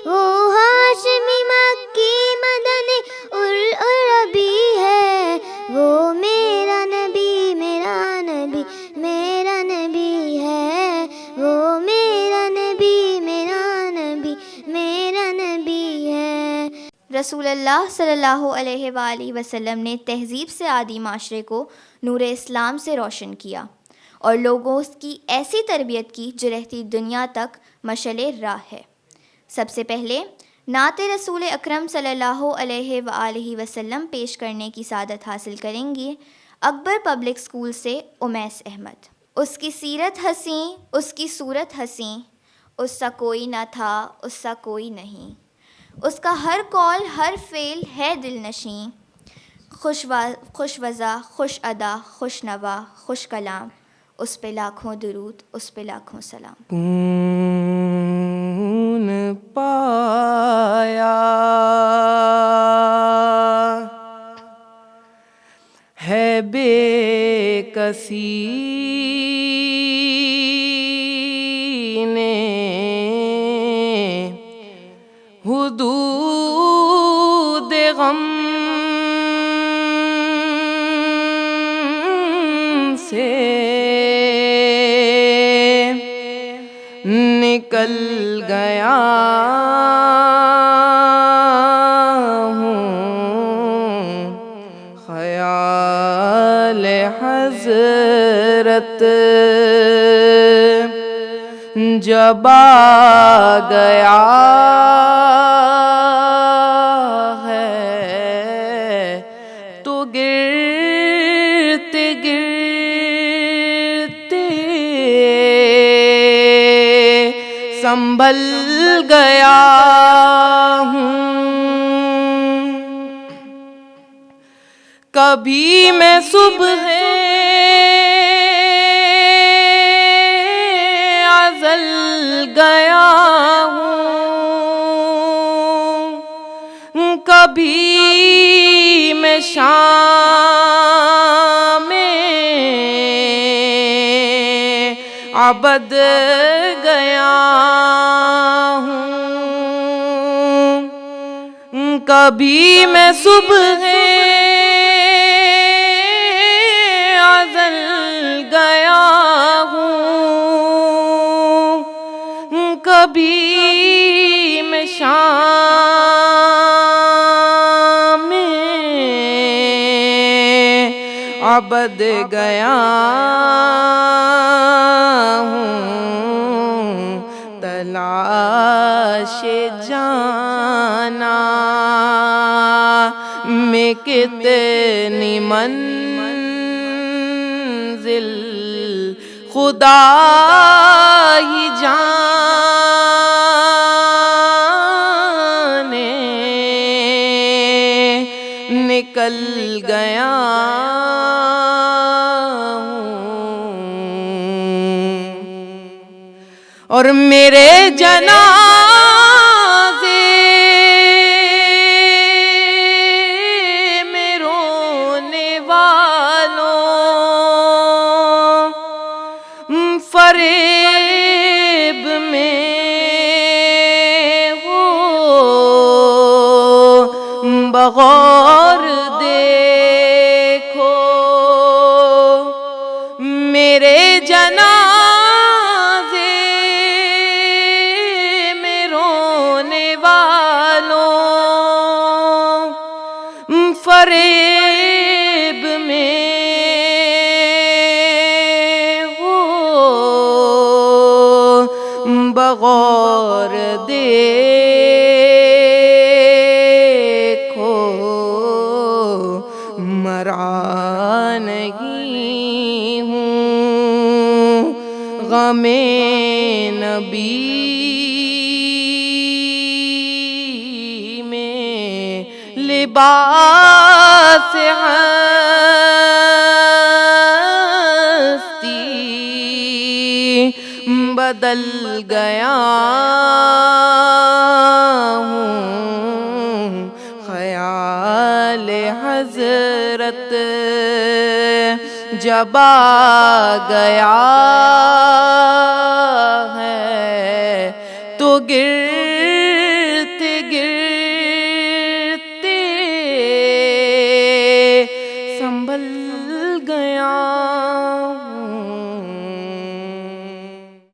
वो हाशमी मक्की मदनी उल अरबी है। वो मेरा नबी मेरा नबी मेरा नबी है। वो मेरा नबी मेरा नबी मेरा नबी है। रसूलुल्लाह सल्लल्लाहु अलैहि वसल्लम ने तहज़ीब से आदि माशरे को नूर इस्लाम से रोशन किया और लोगों की ऐसी तरबियत की जो रहती दुनिया तक मशले राह है। सबसे पहले नाते रसूल अकरम सल्लल्लाहु अलैहि वसल्लम पेश करने की सादत हासिल करेंगी अकबर पब्लिक स्कूल से उमैस अहमद। उसकी सीरत हसी उसकी सूरत हसी, उससा कोई ना था उससा कोई नहीं। उसका हर कौल हर फ़ेल है दिलनशी। खुश वज़ा खुश अदा खुश नवा खुश कलाम, उस पे लाखों दुरूद उस पे लाखों सलाम। कौन पाया है बेकसी ने, हुदूद गम से निकल गया हूँ। ख्याल हज़रत जब आ गया है तो गिरते गिरते संभल गया हूँ। कभी मैं सुबह अज़ल गया हूँ, कभी मैं शाम अबद गया हूँ। कभी मैं सुबह अज़ल गया हूँ, कभी मैं शाम अबद गया हूँ। तलाश जाना में कितनी मंजिल खुदा ही जाने, निकल गया हूँ। और मेरे जनाज़े में रोने वालों फरेब में हो बगौर देखो। मेरे जनाज़े में रोने वालों फरेब में हो बगौर देखो। मरा नहीं हूँ गमे नबी में, लिबास हस्ती बदल गया हूँ। ख्याल हज़रत जब आ गया है तो गिर गया